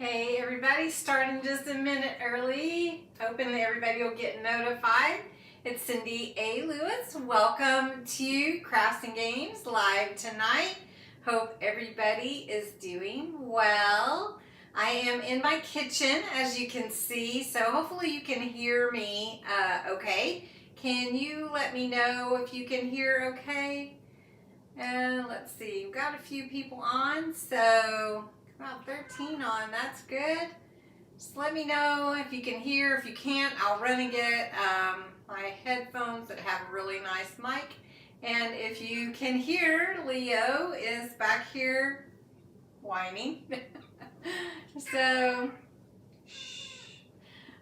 Hey everybody, starting just a minute early, hoping that everybody will get notified. It's Cindy A. Lewis. Welcome to Crafts and Games live tonight. Hope everybody is doing well. I am in my kitchen, as you can see, so hopefully you can hear me okay. Can you let me know if you can hear okay? And let's see, we've got a few people on, so about 13 on, that's good. Just let me know if you can hear. If you can't, I'll run and get my headphones that have a really nice mic. And if you can hear, Leo is back here whining. So,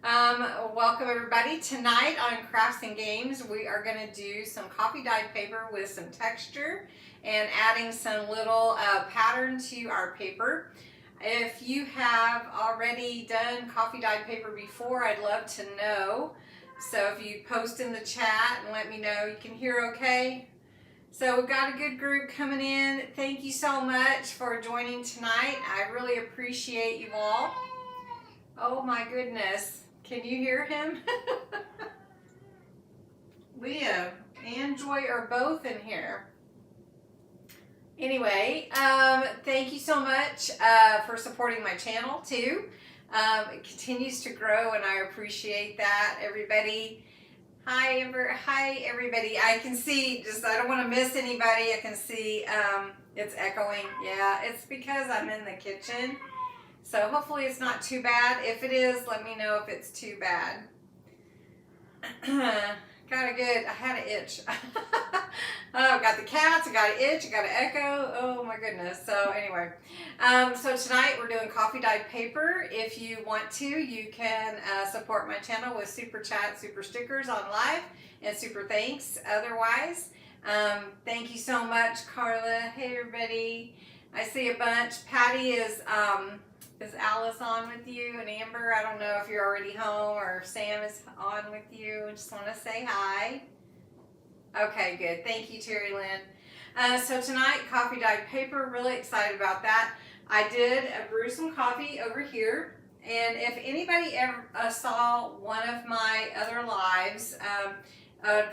welcome everybody. Tonight on Crafts and Games, we are going to do some coffee dyed paper with some texture and adding some little pattern to our paper. If you have already done coffee dyed paper before, I'd love to know. So if you post in the chat and let me know you can hear okay. So we've got a good group coming in. Thank you so much for joining tonight. I really appreciate you all. Oh my goodness. Can you hear him? Leo and Joy are both in here. Anyway, thank you so much for supporting my channel too. It continues to grow and I appreciate that. Everybody, hi everybody. I can see, I don't want to miss anybody. I can see it's echoing. Yeah, it's because I'm in the kitchen. So hopefully it's not too bad. If it is, let me know if it's too bad. I had an itch. Oh, got the cats, I got an itch, I got an echo. Oh my goodness. So anyway, so tonight we're doing coffee dyed paper. If you want to, you can support my channel with super chat, super stickers on live, and super thanks otherwise. Thank you so much, Carla. Hey everybody. I see a bunch. Patty is Alice on with you, and Amber, I don't know if you're already home or if Sam is on with you. I just want to say hi. Okay, good. Thank you, Terry Lynn. So tonight, coffee dyed paper. Really excited about that. I did brew some coffee over here, and if anybody ever saw one of my other lives,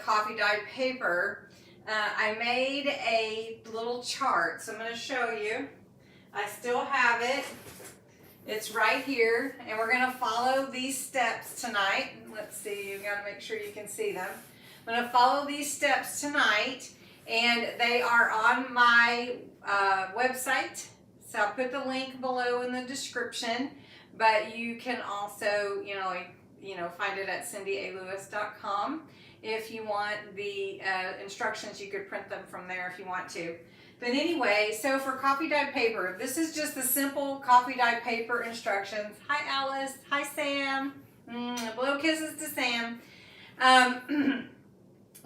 coffee dyed paper, I made a little chart. So I'm going to show you. I still have it. It's right here, and we're going to follow these steps tonight. Let's see, you've got to make sure you can see them. I'm going to follow these steps tonight, and they are on my website. So I'll put the link below in the description, but you can also, find it at cindyaLewis.com. If you want the instructions, you could print them from there if you want to. But anyway, so for coffee dyed paper, this is just the simple coffee dyed paper instructions. Hi Alice, hi Sam, blow kisses to Sam.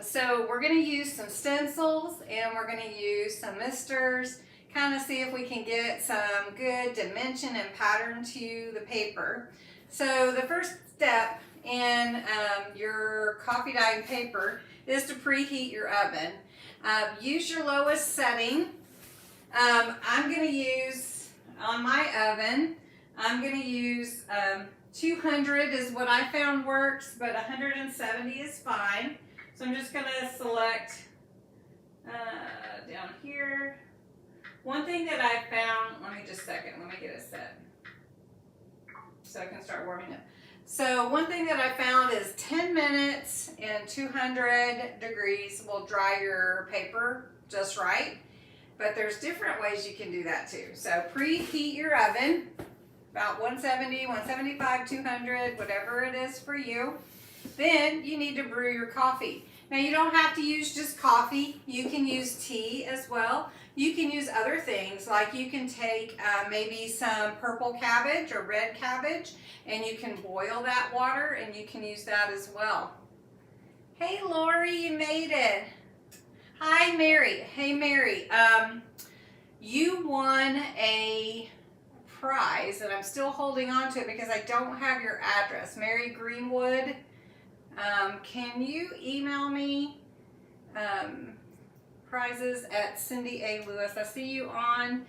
So we're going to use some stencils and we're going to use some misters, kind of see if we can get some good dimension and pattern to the paper. So the first step in your coffee dyed paper is to preheat your oven. Use your lowest setting. I'm going to use, on my oven, I'm going to use 200 is what I found works, but 170 is fine. So I'm just going to select down here. One thing that I found, let me just a second, let me get it set so I can start warming up. So one thing that I found is 10 minutes and 200 degrees will dry your paper just right. But there's different ways you can do that too. So preheat your oven, about 170, 175, 200, whatever it is for you. Then you need to brew your coffee. Now you don't have to use just coffee. You can use tea as well. You can use other things, like you can take maybe some purple cabbage or red cabbage, and you can boil that water and you can use that as well. Hey Lori, you made it. Hi Mary. Hey Mary, you won a prize and I'm still holding on to it because I don't have your address. Mary Greenwood, can you email me prizes at Cindy A. Lewis? I see you on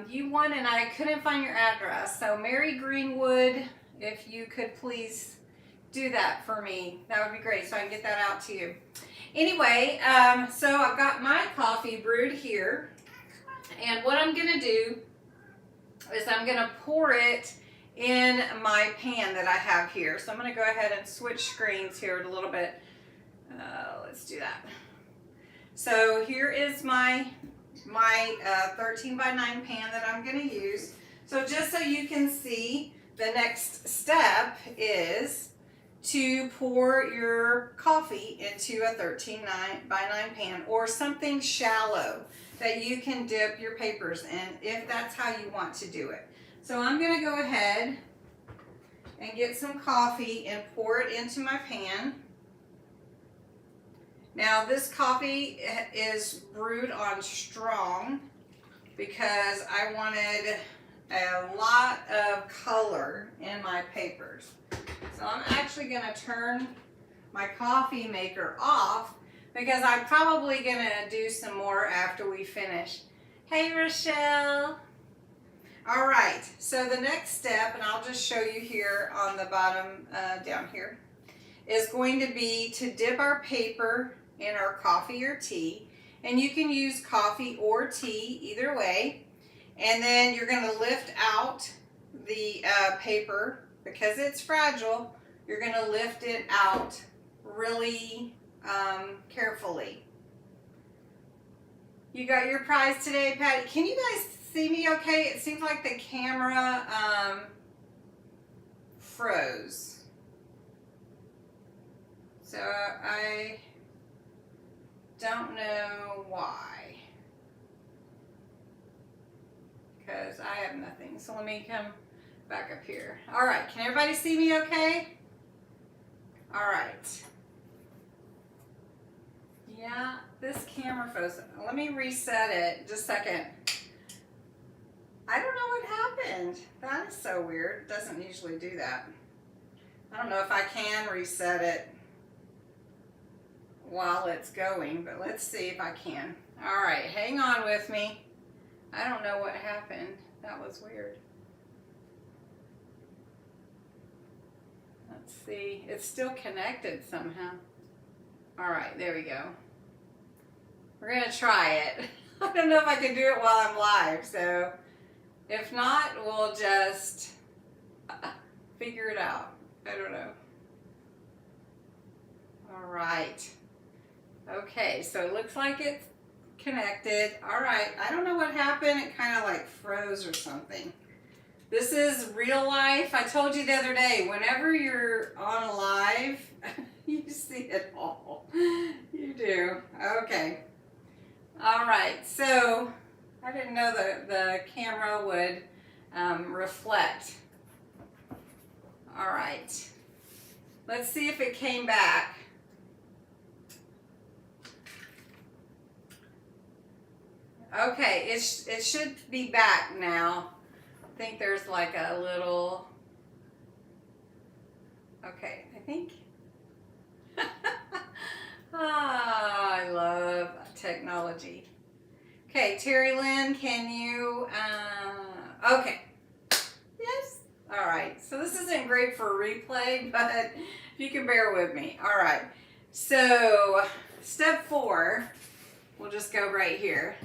you won and I couldn't find your address. So Mary Greenwood, if you could please do that for me, that would be great so I can get that out to you. Anyway, so I've got my coffee brewed here, and what I'm gonna do is I'm gonna pour it in my pan that I have here. So I'm gonna go ahead and switch screens here a little bit. Let's do that. So here is my 13 by 9 pan that I'm going to use. So just so you can see, the next step is to pour your coffee into a 13 by 9 pan or something shallow that you can dip your papers in if that's how you want to do it. So I'm going to go ahead and get some coffee and pour it into my pan. Now this coffee is brewed on strong because I wanted a lot of color in my papers. So I'm actually going to turn my coffee maker off because I'm probably going to do some more after we finish. Hey Rochelle! Alright, so the next step, and I'll just show you here on the bottom down here, is going to be to dip our paper in our coffee or tea, and you can use coffee or tea either way, and then you're going to lift out the paper because it's fragile. You're going to lift it out really carefully. You got your prize today, Patty. Can you guys see me okay? It seems like the camera froze, so I don't know why, because I have nothing. So let me come back up here. All right, can everybody see me okay? All right. Yeah, this camera froze. Let me reset it just a second. I don't know what happened. That is so weird. It doesn't usually do that. I don't know if I can reset it while it's going, but let's see if I can. All right, hang on with me. I don't know what happened. That was weird. Let's see. It's still connected somehow. All right, there we go. We're gonna try it. I don't know if I can do it while I'm live, so if not, we'll just figure it out. I don't know. All right. Okay, so it looks like it's connected. All right, I don't know what happened. It kind of like froze or something. This is real life. I told you the other day, whenever you're on live, you see it all. You do. Okay. All right, so I didn't know the camera would reflect. All right. Let's see if it came back. Okay, it should be back now. I think there's like a little, okay, I think. I love technology. Okay, Terry Lynn, can you, okay. Yes. All right, so this isn't great for replay, but if you can bear with me. All right, so step 4, we'll just go right here.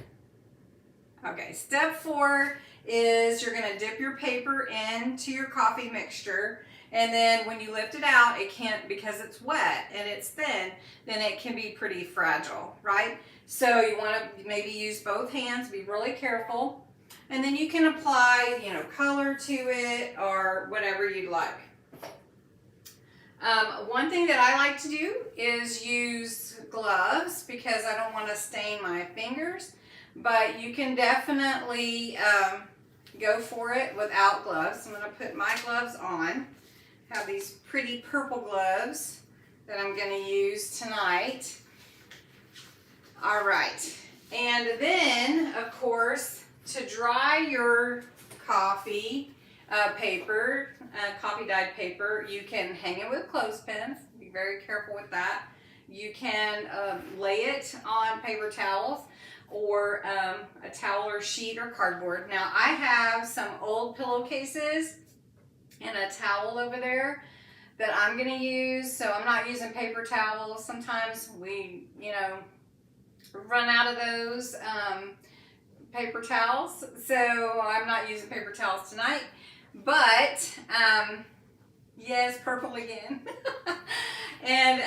Okay, step 4 is you're going to dip your paper into your coffee mixture, and then when you lift it out, it can't, because it's wet and it's thin, then it can be pretty fragile, right? So you want to maybe use both hands, be really careful, and then you can apply, you know, color to it or whatever you'd like. One thing that I like to do is use gloves because I don't want to stain my fingers. But you can definitely go for it without gloves. I'm going to put my gloves on. I have these pretty purple gloves that I'm going to use tonight. All right. And then, of course, to dry your coffee paper, coffee dyed paper, you can hang it with clothespins. Be very careful with that. You can lay it on paper towels. or a towel or sheet or cardboard. Now I have some old pillowcases and a towel over there that I'm going to use. So I'm not using paper towels. Sometimes we, run out of those paper towels. So I'm not using paper towels tonight. But, yes, purple again. And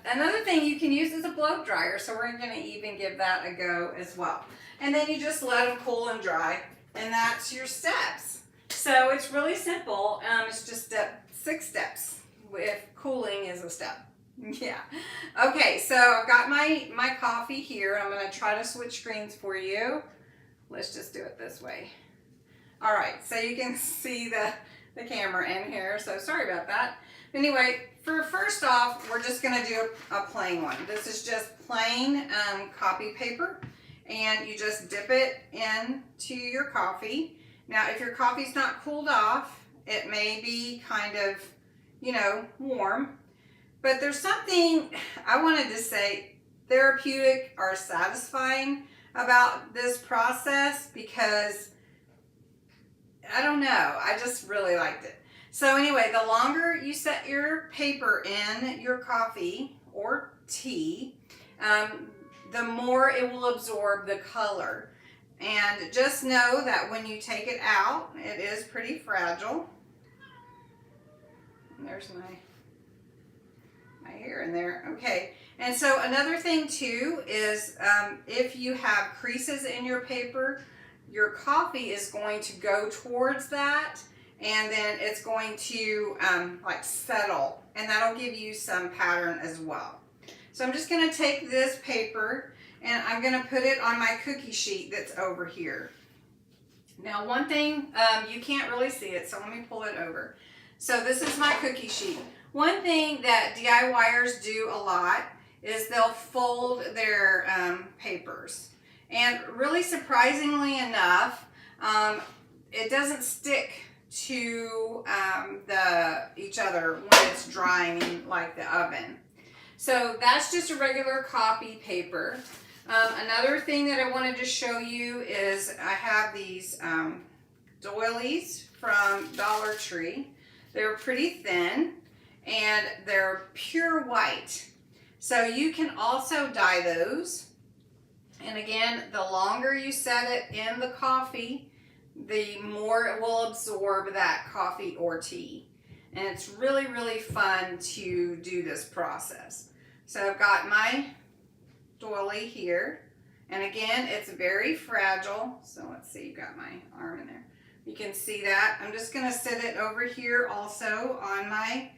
another thing you can use is a blow dryer. So we're going to even give that a go as well. And then you just let them cool and dry. And that's your steps. So it's really simple. It's just 6 steps. If cooling is a step. Yeah. Okay, so I've got my coffee here. I'm going to try to switch screens for you. Let's just do it this way. All right, so you can see the camera in here. So sorry about that. Anyway, for first off, we're just going to do a plain one. This is just plain copy paper. And you just dip it into your coffee. Now, if your coffee's not cooled off, it may be kind of warm, but there's something I wanted to say therapeutic or satisfying about this process because I don't know, I just really liked it. So anyway, the longer you set your paper in your coffee or tea, the more it will absorb the color. And just know that when you take it out, it is pretty fragile. There's my hair in there. Okay, and so another thing too is if you have creases in your paper, your coffee is going to go towards that, and then it's going to like settle, and that'll give you some pattern as well. So I'm just going to take this paper and I'm going to put it on my cookie sheet that's over here. Now one thing, you can't really see it, so let me pull it over. So this is my cookie sheet. One thing that DIYers do a lot is they'll fold their papers. And really surprisingly enough, it doesn't stick to each other when it's drying in like the oven. So that's just a regular copy paper. Another thing that I wanted to show you is I have these doilies from Dollar Tree. They're pretty thin and they're pure white. So you can also dye those. And again, the longer you set it in the coffee, the more it will absorb that coffee or tea. And it's really, really fun to do this process. So I've got my doily here. And again, it's very fragile. So let's see, you got my arm in there. You can see that. I'm just going to sit it over here also on my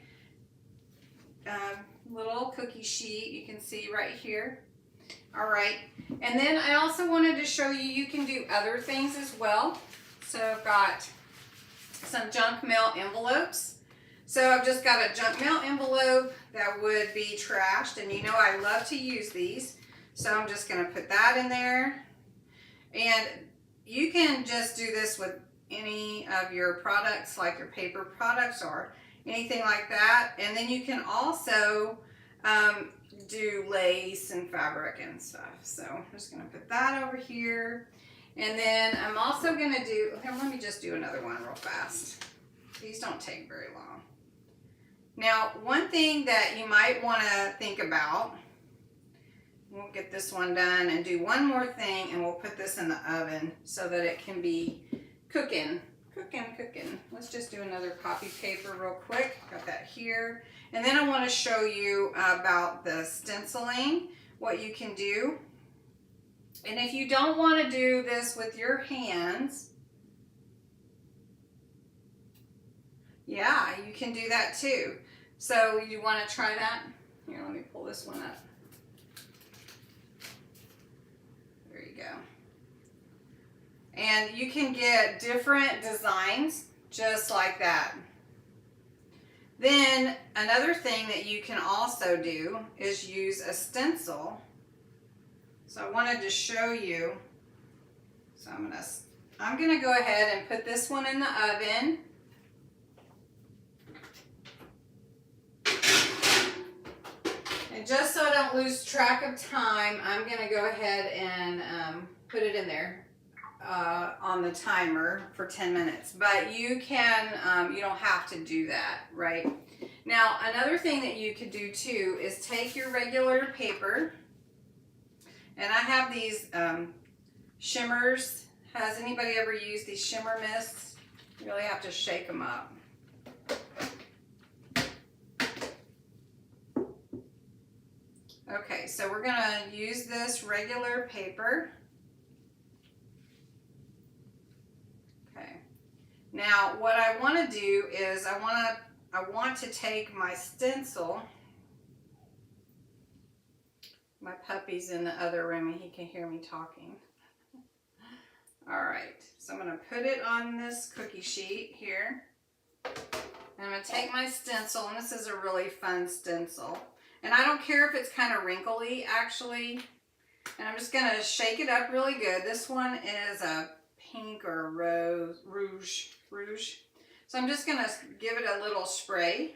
little cookie sheet. You can see right here. All right. And then I also wanted to show you can do other things as well. So I've got some junk mail envelopes. So I've just got a junk mail envelope that would be trashed. And I love to use these. So I'm just going to put that in there. And you can just do this with any of your products, like your paper products or anything like that. And then you can also do lace and fabric and stuff. So I'm just going to put that over here. And then I'm also going to do, okay, let me just do another one real fast. These don't take very long. Now, one thing that you might want to think about, we'll get this one done and do one more thing, and we'll put this in the oven so that it can be cooking. Let's just do another copy paper real quick. Got that here. And then I want to show you about the stenciling, what you can do. And if you don't want to do this with your hands, yeah, you can do that too. So you want to try that? Here, let me pull this one up. There you go. And you can get different designs just like that. Then another thing that you can also do is use a stencil. So I wanted to show you. So I'm gonna go ahead and put this one in the oven. And And just so I don't lose track of time, I'm going to go ahead and put it in there on the timer for 10 minutes. But you can, you don't have to do that, right? Now, another thing that you could do too is take your regular paper, and I have these shimmers. Has anybody ever used these shimmer mists? You really have to shake them up. Okay, so we're going to use this regular paper. Okay. Now, what I want to do is I want to take my stencil. My puppy's in the other room and he can hear me talking. All right, so I'm going to put it on this cookie sheet here. And I'm going to take my stencil, and this is a really fun stencil. And I don't care if it's kind of wrinkly, actually. And I'm just going to shake it up really good. This one is a pink or a rouge. So I'm just going to give it a little spray.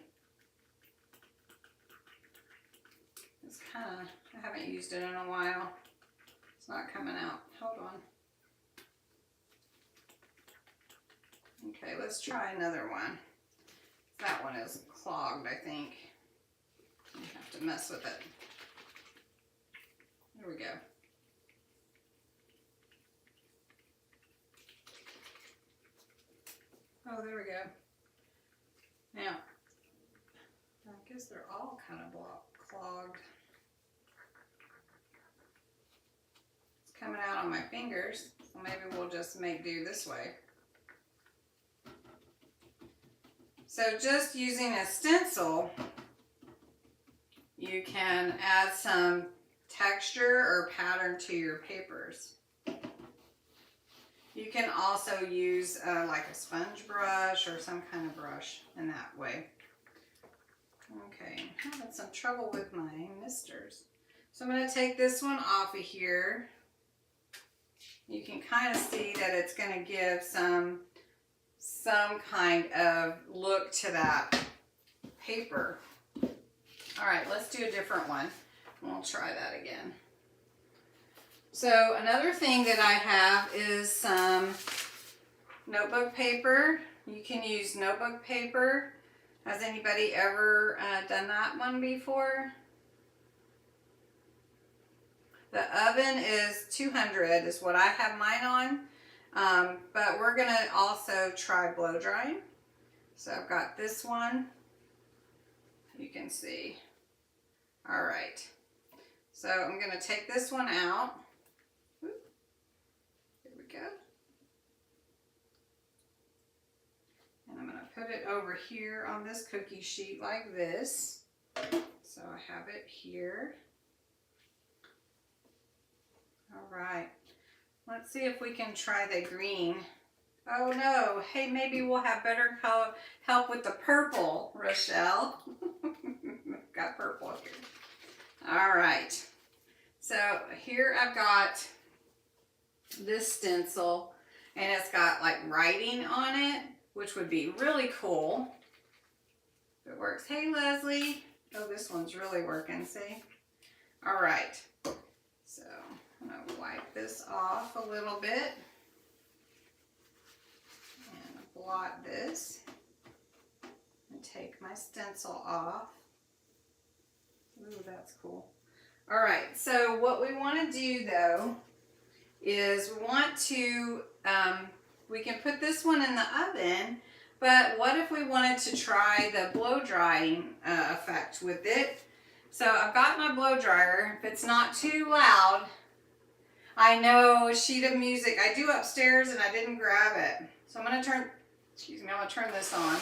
It's kind of, I haven't used it in a while. It's not coming out. Hold on. Okay, let's try another one. That one is clogged, I think. You have to mess with it. There we go. Oh, there we go. Now, I guess they're all kind of clogged. It's coming out on my fingers, so maybe we'll just make do this way. So just using a stencil, you can add some texture or pattern to your papers. You can also use like a sponge brush or some kind of brush in that way. Okay, I'm having some trouble with my misters. So I'm going to take this one off of here. You can kind of see that it's going to give some kind of look to that paper. All right, let's do a different one. We'll try that again. So another thing that I have is some notebook paper. You can use notebook paper. Has anybody ever done that one before? The oven is 200 is what I have mine on. But we're going to also try blow drying. So I've got this one. You can see. All right. So I'm going to take this one out. Here we go. And I'm going to put it over here on this cookie sheet like this. So I have it here. All right. Let's see if we can try the green. Oh no, hey, maybe we'll have better help with the purple, Rochelle. Got purple here. All right. So here I've got this stencil, and it's got like writing on it, which would be really cool if it works. Hey, Leslie. Oh, this one's really working, see? All right. So I'm going to wipe this off a little bit and blot this and take my stencil off. Ooh, that's cool. All right, so what we want to do though is we want to, we can put this one in the oven, but what if we wanted to try the blow drying effect with it? So I've got my blow dryer. If it's not too loud, I know a sheet of music. I do upstairs and I didn't grab it. So I'm going to turn, excuse me, I'm going to turn this on.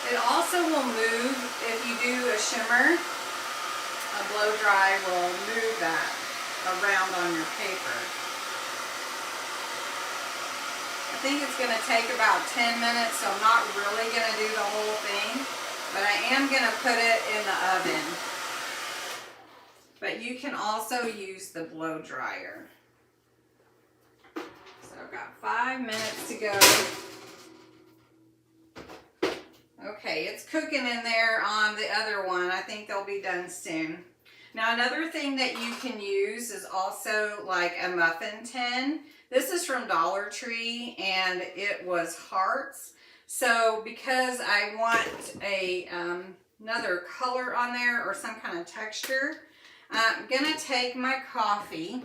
It also will move if you do a shimmer. A blow dry will move that around on your paper. I think it's going to take about 10 minutes, so I'm not really going to do the whole thing, but I am going to put it in the oven. But you can also use the blow dryer. So I've got 5 minutes to go. Okay, it's cooking in there on the other one. I think they'll be done soon. Now another thing that you can use is also like a muffin tin. This is from Dollar Tree and it was hearts. So because I want a another color on there or some kind of texture, I'm gonna take my coffee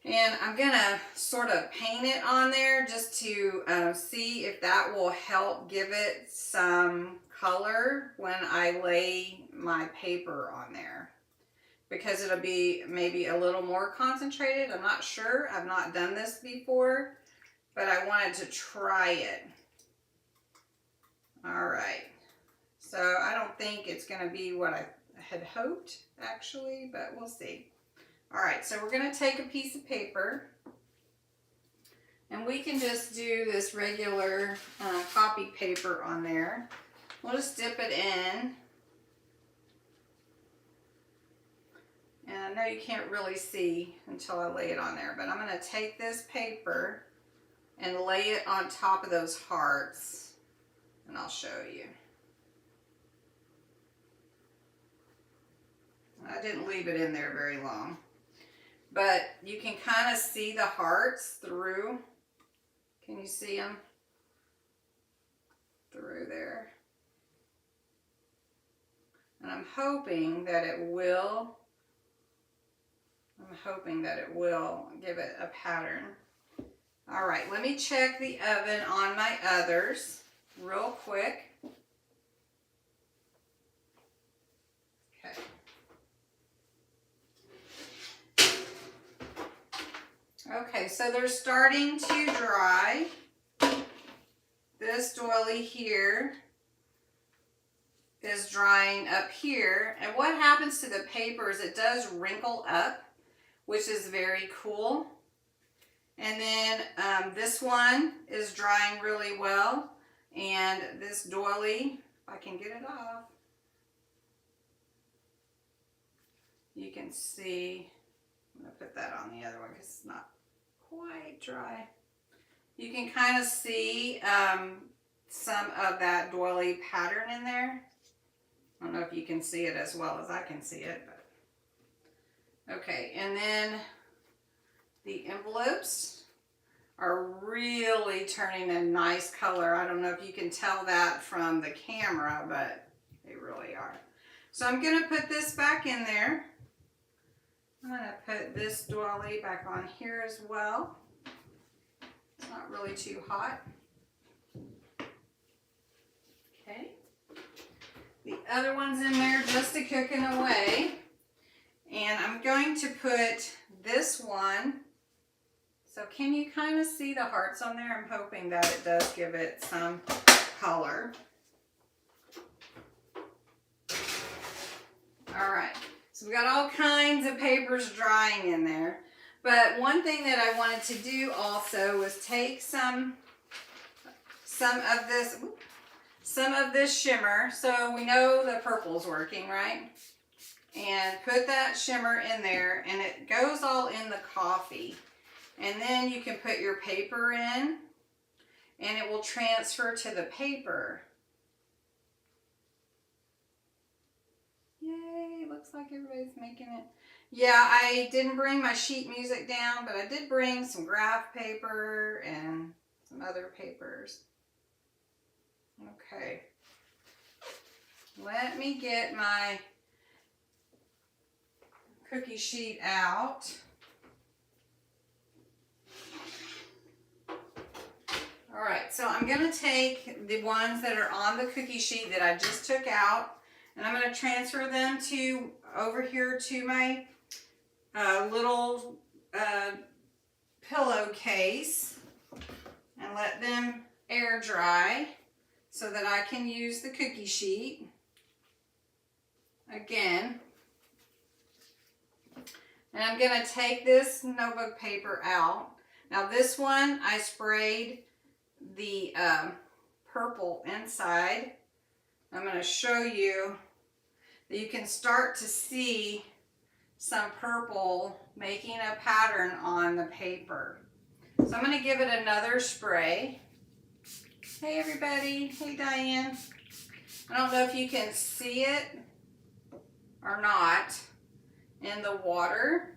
and I'm gonna sort of paint it on there just to see if that will help give it some color when I lay my paper on there. Because it'll be maybe a little more concentrated. I'm not sure. I've not done this before, but I wanted to try it. All right. So I don't think it's gonna be what I had hoped actually, but we'll see. All right, so we're gonna take a piece of paper and we can just do this regular copy paper on there. We'll just dip it in. And I know you can't really see until I lay it on there, but I'm gonna take this paper and lay it on top of those hearts and I'll show you. I didn't leave it in there very long. But you can kind of see the hearts through. Can you see them? Through there. And I'm hoping that it will give it a pattern. All right, let me check the oven on my others real quick. Okay. Okay, so they're starting to dry. This doily here is drying up here. And what happens to the paper is it does wrinkle up, which is very cool. And then this one is drying really well. And this doily, if I can get it off, you can see, I'm going to put that on the other one because it's not quite dry. You can kind of see some of that doily pattern in there. I don't know if you can see it as well as I can see it, but okay. And then the envelopes are really turning a nice color. I don't know if you can tell that from the camera, but they really are. So I'm going to put this back in there. I'm going to put this doily back on here as well. It's not really too hot. Okay. The other one's in there just a cooking away. And I'm going to put this one. So can you kind of see the hearts on there? I'm hoping that it does give it some color. All right. So we got all kinds of papers drying in there. But one thing that I wanted to do also was take some of this shimmer. So we know the purple's working, right? And put that shimmer in there and it goes all in the coffee. And then you can put your paper in and it will transfer to the paper. Yay, looks like everybody's making it. Yeah, I didn't bring my sheet music down, but I did bring some graph paper and some other papers. Okay. Let me get my cookie sheet out. All right, so I'm going to take the ones that are on the cookie sheet that I just took out, and I'm going to transfer them to over here to my little pillowcase and let them air dry so that I can use the cookie sheet again. And I'm going to take this notebook paper out. Now this one I sprayed the purple inside. I'm going to show you that you can start to see some purple making a pattern on the paper. So I'm going to give it another spray. Hey everybody. Hey Diane. I don't know if you can see it or not in the water,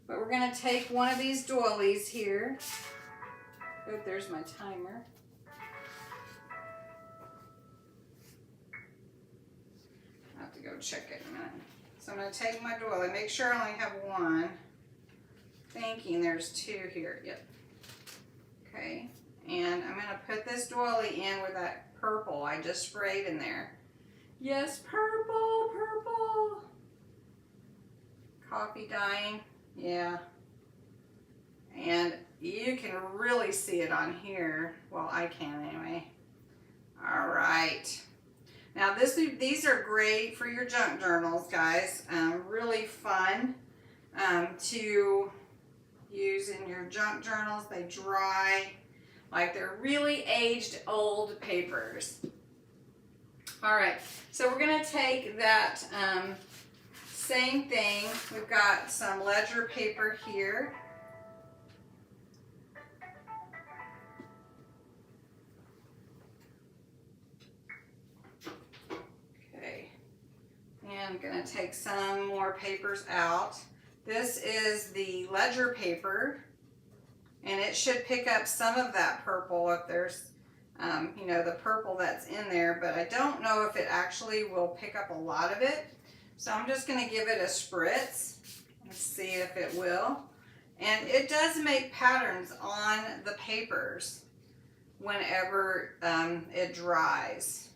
but we're going to take one of these doilies here. Oh, there's my timer. I have to go check it in a minute. So I'm going to take my doily, make sure I only have one. Thinking there's two here. Yep. Okay. And I'm going to put this doily in with that purple I just sprayed in there. Yes, purple, purple. Coffee dyeing. Yeah. And you can really see it on here. Well, I can anyway. All right. Now these are great for your junk journals, guys. Really fun to use in your junk journals. They dry like they're really aged old papers. All right, so we're gonna take that same thing. We've got some ledger paper here. Okay, and I'm gonna take some more papers out. This is the ledger paper, and it should pick up some of that purple if there's, you know, the purple that's in there, but I don't know if it actually will pick up a lot of it. So I'm just gonna give it a spritz and see if it will. And it does make patterns on the papers whenever it dries.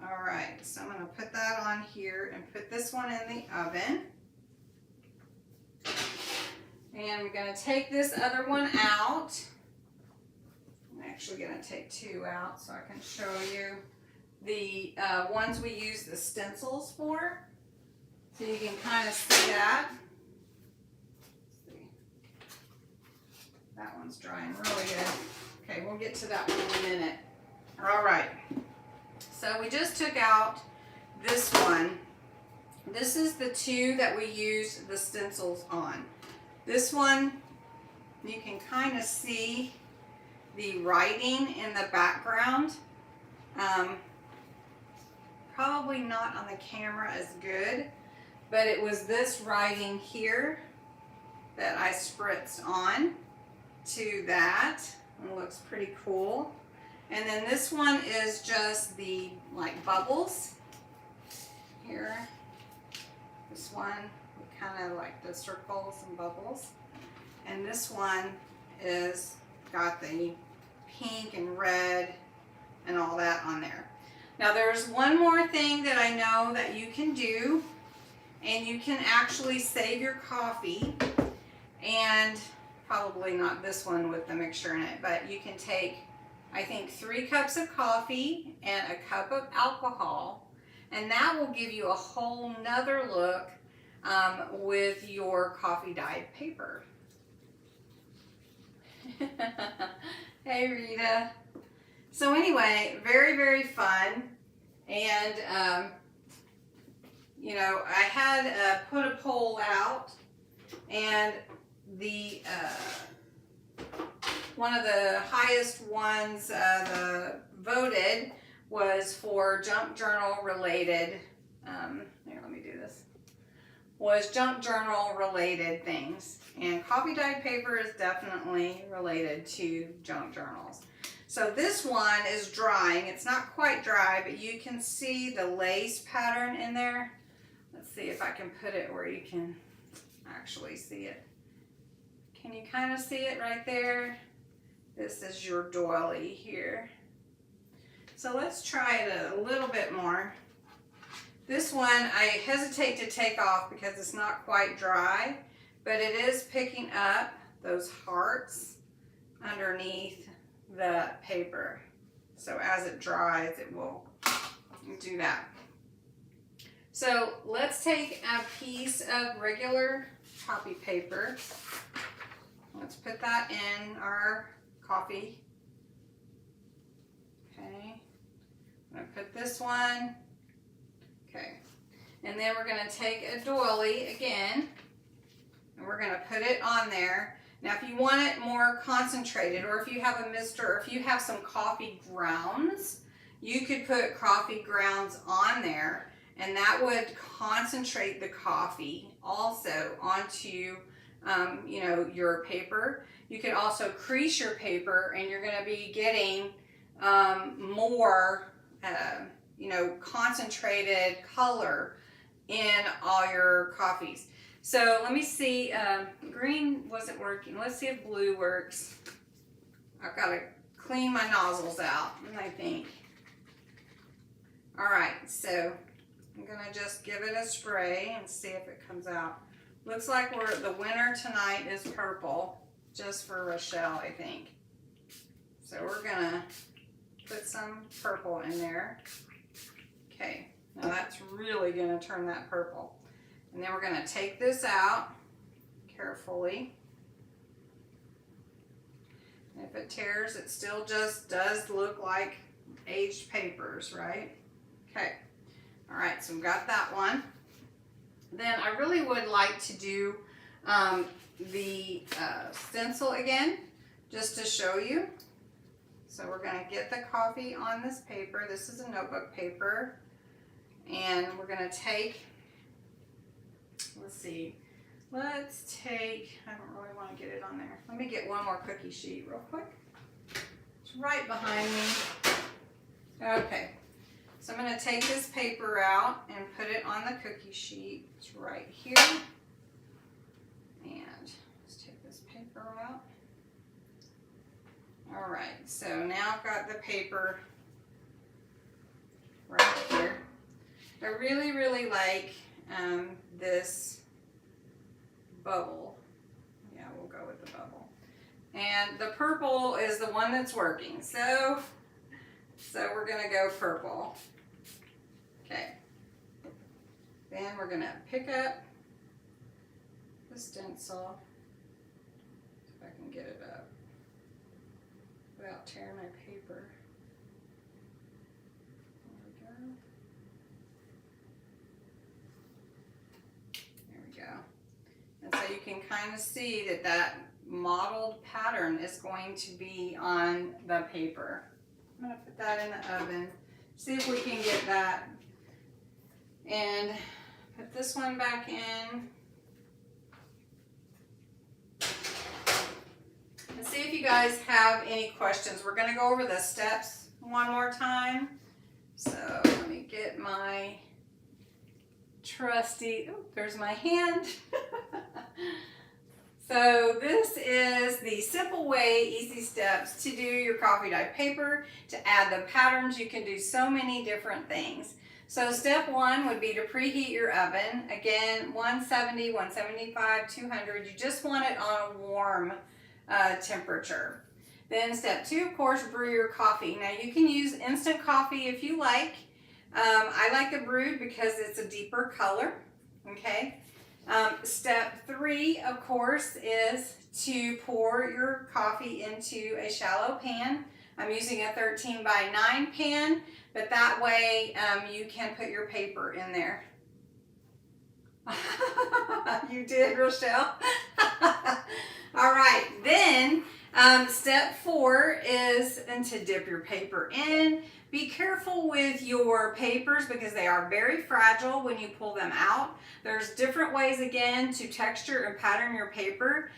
All right, so I'm gonna put that on here and put this one in the oven. And I'm gonna take this other one out. I'm actually gonna take two out so I can show you the ones we use the stencils for. So you can kind of see that. Let's see. That one's drying really good. Okay, we'll get to that one in a minute. All right. So we just took out this one. This is the two that we use the stencils on. This one, you can kind of see the writing in the background. Probably not on the camera as good, but it was this writing here that I spritzed on to that. It looks pretty cool. And then this one is just the like bubbles here. This one, kind of like the circles and bubbles. And this one is got the pink and red and all that on there. Now there's one more thing that I know that you can do, and you can actually save your coffee, and probably not this one with the mixture in it, but you can take, I think, 3 cups of coffee and a cup of alcohol, and that will give you a whole nother look with your coffee dyed paper. Hey Rita. So anyway, very, very fun. And, you know, I had put a poll out, and the one of the highest ones the voted was for junk journal related, here, let me do this, was junk journal related things. And coffee dyed paper is definitely related to junk journals. So this one is drying. It's not quite dry, but you can see the lace pattern in there. Let's see if I can put it where you can actually see it. Can you kind of see it right there? This is your doily here. So let's try it a little bit more. This one I hesitate to take off because it's not quite dry, but it is picking up those hearts underneath the paper. So as it dries, it will do that. So let's take a piece of regular copy paper. Let's put that in our coffee. Okay, I'm gonna put this one. Okay, and then we're gonna take a doily again, and we're gonna put it on there. Now, if you want it more concentrated, or if you have a mister, or if you have some coffee grounds, you could put coffee grounds on there, and that would concentrate the coffee also onto, you know, your paper. You could also crease your paper, and you're going to be getting more, you know, concentrated color in all your coffees. So let me see, green wasn't working. Let's see if blue works. I've got to clean my nozzles out, I think. All right, so I'm gonna just give it a spray and see if it comes out. Looks like the winner tonight is purple, just for Rochelle, I think. So we're gonna put some purple in there. Okay, now that's really gonna turn that purple. And then we're gonna take this out carefully. And if it tears, it still just does look like aged papers, right? Okay, all right, so we've got that one. Then I really would like to do the stencil again, just to show you. So we're gonna get the coffee on this paper. This is a notebook paper. And we're gonna take, let's see, let's take, I don't really wanna get it on there. Let me get one more cookie sheet real quick. It's right behind me. Okay. So I'm going to take this paper out and put it on the cookie sheet. It's right here. And let's take this paper out. All right, so now I've got the paper right here. I really, really like this bubble. Yeah, we'll go with the bubble. And the purple is the one that's working. So we're going to go purple. Okay, then we're going to pick up the stencil, if I can get it up without tearing my paper. There we go. And so you can kind of see that that modeled pattern is going to be on the paper. I'm going to put that in the oven, see if we can get that. And put this one back in. And see if you guys have any questions. We're going to go over the steps one more time. So let me get my trusty, oh, there's my hand. So this is the simple way, easy steps to do your coffee dye paper, to add the patterns. You can do so many different things. So step one would be to preheat your oven. Again, 170, 175, 200. You just want it on a warm temperature. Then step two, of course, brew your coffee. Now you can use instant coffee if you like. I like the brewed because it's a deeper color, okay? Step three, of course, is to pour your coffee into a shallow pan. I'm using a 13 by 9 pan, but that way you can put your paper in there. You did, Rochelle? All right, then step four is to dip your paper in. Be careful with your papers because they are very fragile when you pull them out. There's different ways, again, to texture and pattern your paper.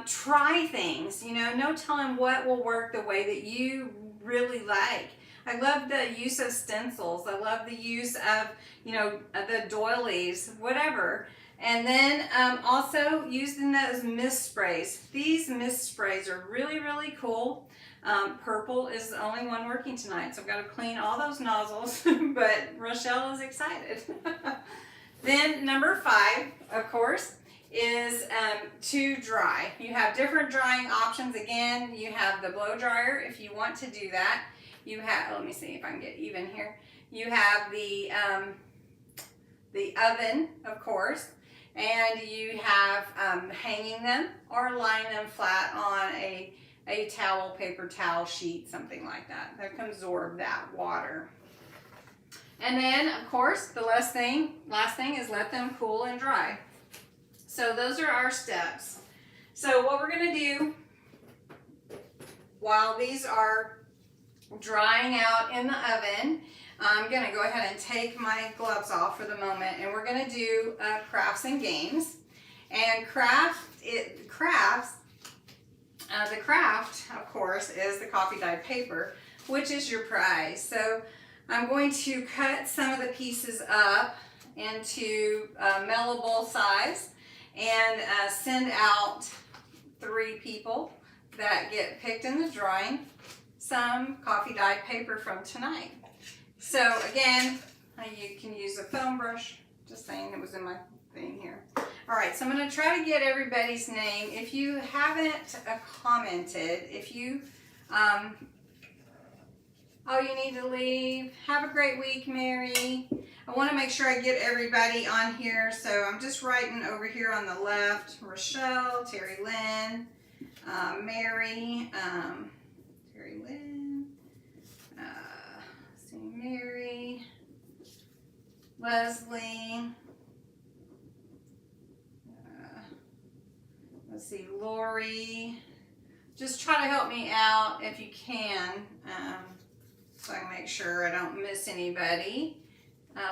Try things, you know, no telling what will work the way that you really like. I love the use of stencils. I love the use of, you know, the doilies, whatever. And then also using those mist sprays. These mist sprays are really, really cool. Purple is the only one working tonight, so I've got to clean all those nozzles, but Rochelle is excited. Then number 5, of course, is to dry. You have different drying options. Again, you have the blow dryer if you want to do that. You have, let me see if I can get even here. You have the oven, of course, and you have hanging them or lying them flat on a towel, paper towel sheet, something like that. That can absorb that water. And then, of course, the last thing is let them cool and dry. So those are our steps. So what we're going to do while these are drying out in the oven, I'm going to go ahead and take my gloves off for the moment, and we're going to do crafts and games. And the craft, of course, is the coffee dyed paper, which is your prize. So I'm going to cut some of the pieces up into mailable size and send out 3 people that get picked in the drawing some coffee dyed paper from tonight. So again, you can use a foam brush, just saying, it was in my thing here. All right, so I'm going to try to get everybody's name. If you haven't commented, if you, oh, you need to leave. Have a great week, Mary. I want to make sure I get everybody on here, so I'm just writing over here on the left, Rochelle, Terry Lynn, Mary, Terry Lynn, see Mary, Leslie, let's see, Lori. Just try to help me out if you can, so I can make sure I don't miss anybody.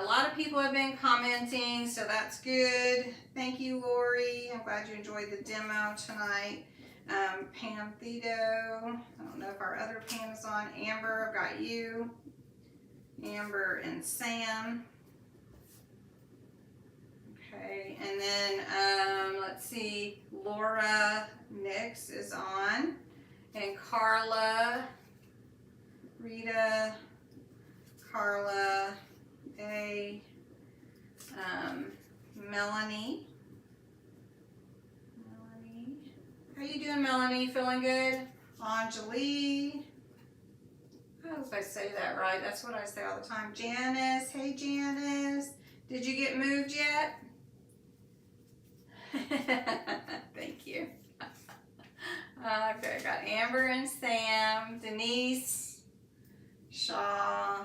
A lot of people have been commenting, so that's good. Thank you, Lori. I'm glad you enjoyed the demo tonight. Pam Thito. I don't know if our other Pam is on. Amber, I've got you. Amber and Sam. Okay, and then let's see, Laura Nix is on, and Carla, Rita, Carla, A, Melanie. How you doing, Melanie? Feeling good? Anjali. I hope I say that right. That's what I say all the time. Janice. Hey, Janice. Did you get moved yet? Thank you. Okay, I got Amber and Sam, Denise, Shaw,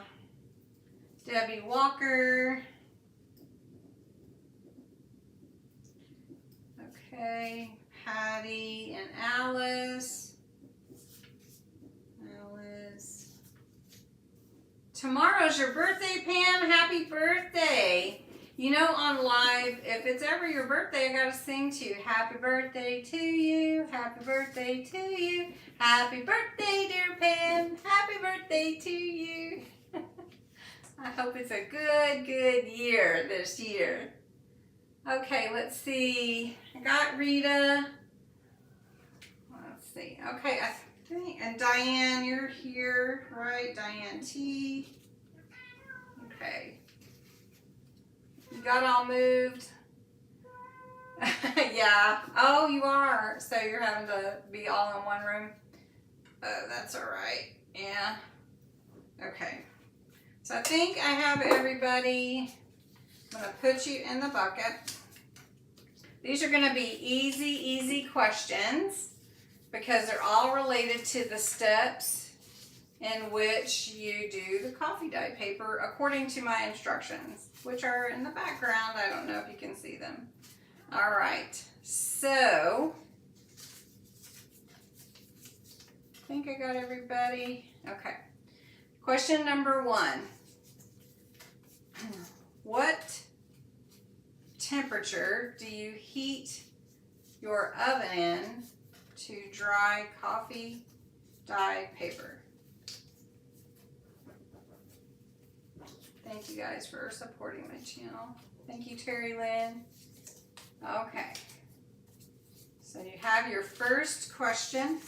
Debbie Walker. Okay, Patty and Alice. Alice. Tomorrow's your birthday, Pam. Happy birthday. You know, on live, if it's ever your birthday, I gotta sing to you. Happy birthday to you. Happy birthday to you. Happy birthday, dear Pam. Happy birthday to you. I hope it's a good year this year. Okay, let's see. I got Rita. Let's see. Okay, I think, and Diane, you're here, right? Diane T. Okay. You got all moved? Yeah. Oh, you are. So you're having to be all in one room? Oh, that's all right. Yeah. Okay. So I think I have everybody. I'm going to put you in the bucket. These are going to be easy questions because they're all related to the steps in which you do the coffee dye paper according to my instructions, which are in the background. I don't know if you can see them. All right, so I think I got everybody. Okay, question number 1. What temperature do you heat your oven in to dry coffee dye paper? Thank you guys for supporting my channel. Thank you, Terry Lynn. Okay. So you have your first question.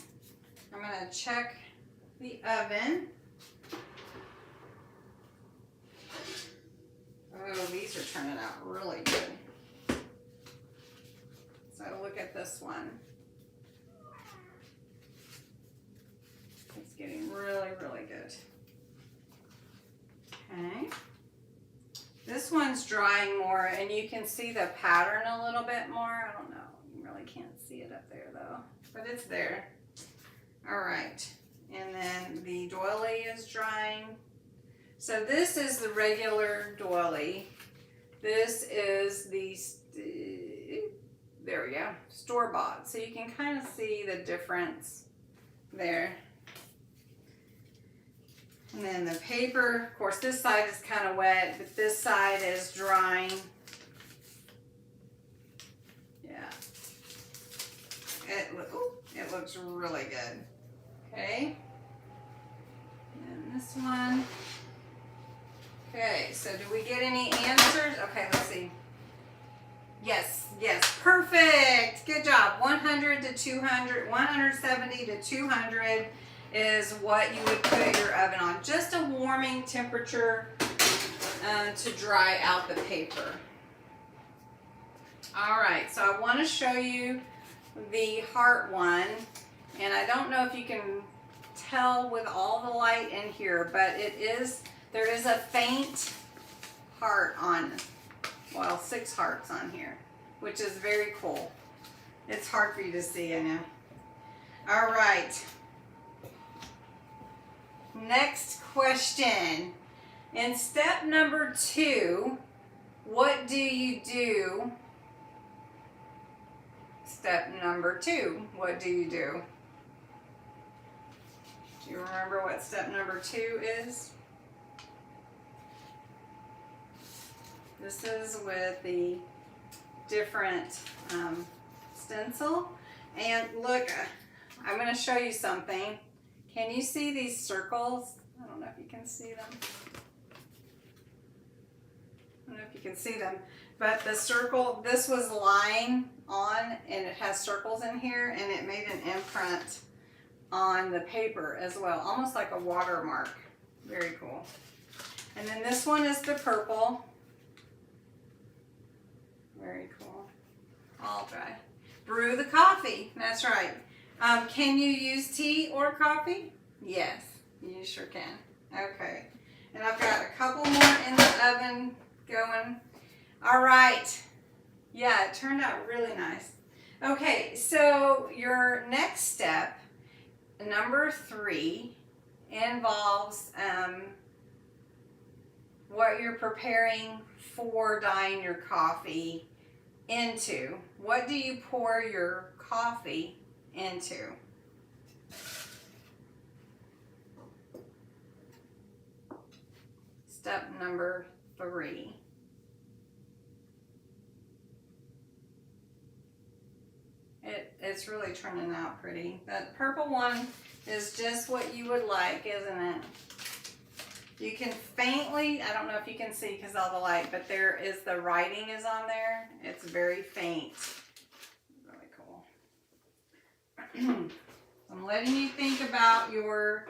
I'm going to check the oven. Oh, these are turning out really good. So look at this one. It's getting really good. Okay. This one's drying more, and you can see the pattern a little bit more. I don't know. You really can't see it up there, though. But it's there. All right. And then the doily is drying. So this is the regular doily. This is the there we go, store-bought. So you can kind of see the difference there. And then the paper, of course, this side is kind of wet, but this side is drying. Yeah. It looks really good. Okay. And this one. Okay, so do we get any answers? Okay, let's see. Yes, perfect. Good job. 100 to 200, 170 to 200 is what you would put your oven on. Just a warming temperature to dry out the paper. All right, so I want to show you the heart one, and I don't know if you can tell with all the light in here, but there is a faint heart on, well, 6 hearts on here, which is very cool. It's hard for you to see, I know. All right. Next question. In step number 2, what do you do? Step number 2, what do you do? Do you remember what step number 2 is? This is with the different stencil. And look, I'm going to show you something. Can you see these circles? I don't know if you can see them. I don't know if you can see them. But the circle, this was lying on, and it has circles in here, and it made an imprint on the paper as well. Almost like a watermark. Very cool. And then this one is the purple. Very cool. All dry. Brew the coffee. That's right. Can you use tea or coffee? Yes, you sure can. Okay. And I've got a couple more in the oven going. All right. Yeah, it turned out really nice. Okay, so your next step, number 3, involves what you're preparing for dyeing your coffee into. What do you pour your coffee into? Step number 3. It's really turning out pretty. That purple one is just what you would like, isn't it? You can faintly, I don't know if you can see because all the light, but there is, the writing is on there. It's very faint. Really cool. I'm letting you think about your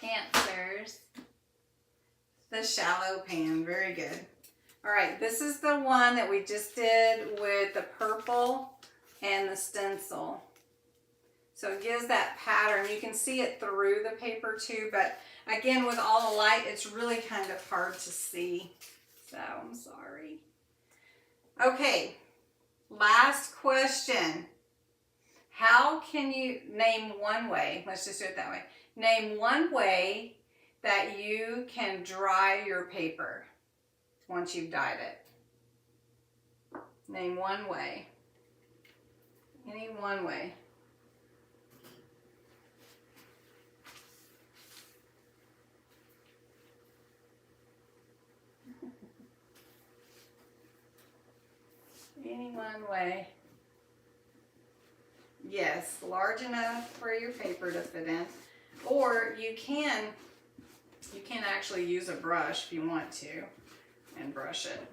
answers. The shallow pan, very good. All right, this is the one that we just did with the purple and the stencil. So it gives that pattern. You can see it through the paper too, but again, with all the light, it's really kind of hard to see. So I'm sorry. Okay, last question. How can you name one way? Let's just do it that way. Name one way that you can dry your paper once you've dyed it. Name one way. Any one way. Any one way. Yes, large enough for your paper to fit in. Or you can actually use a brush if you want to and brush it.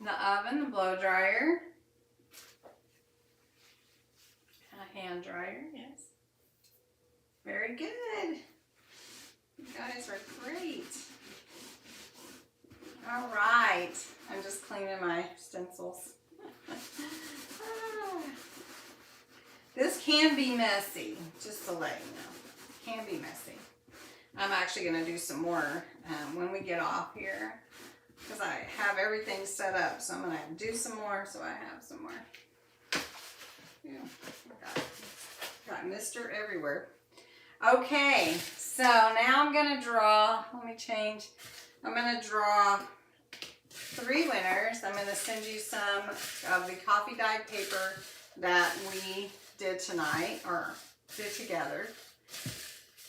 The oven, the blow dryer, a hand dryer, yes. Very good. You guys are great. All right. I'm just cleaning my stencils. This can be messy, just to let you know. It can be messy. I'm actually going to do some more when we get off here because I have everything set up. So I'm going to do some more so I have some more. Yeah, Got Mr. everywhere. Okay, so now I'm going to draw, let me change. I'm going to draw 3 winners. I'm going to send you some of the coffee dyed paper that we did tonight, or did together.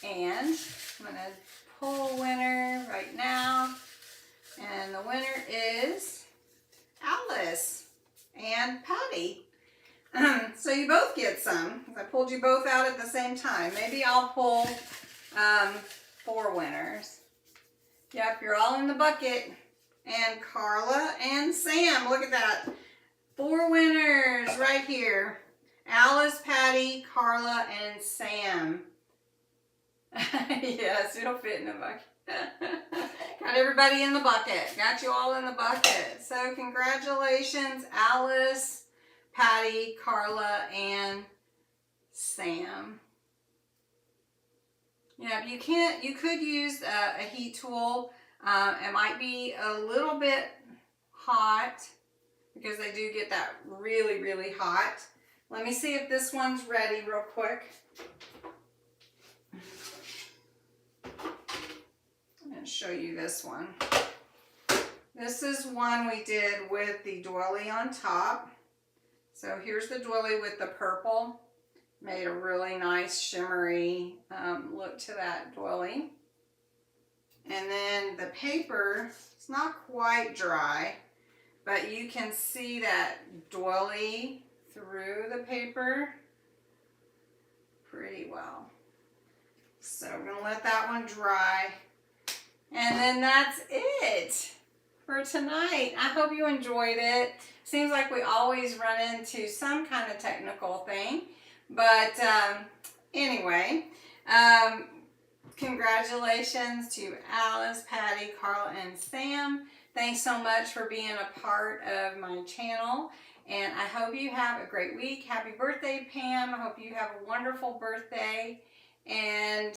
And I'm going to pull a winner right now. And the winner is Alice and Patty. So you both get some. I pulled you both out at the same time. Maybe I'll pull 4 winners. Yep, you're all in the bucket. And Carla and Sam, look at that. 4 winners right here. Alice, Patty, Carla, and Sam. Yes, it'll fit in the bucket. Got everybody in the bucket. Got you all in the bucket. So congratulations, Alice, Patty, Carla, and Sam. Yeah, you could use a heat tool. It might be a little bit hot because they do get that really, really hot. Let me see if this one's ready real quick. I'm going to show you this one. This is one we did with the doily on top. So here's the doily with the purple. Made a really nice shimmery look to that doily. And then the paper, it's not quite dry, but you can see that doily through the paper pretty well. So we're going to let that one dry. And then that's it for tonight. I hope you enjoyed it. Seems like we always run into some kind of technical thing. But anyway, congratulations to Alice, Patty, Carla, and Sam. Thanks so much for being a part of my channel. And I hope you have a great week. Happy birthday, Pam. I hope you have a wonderful birthday. And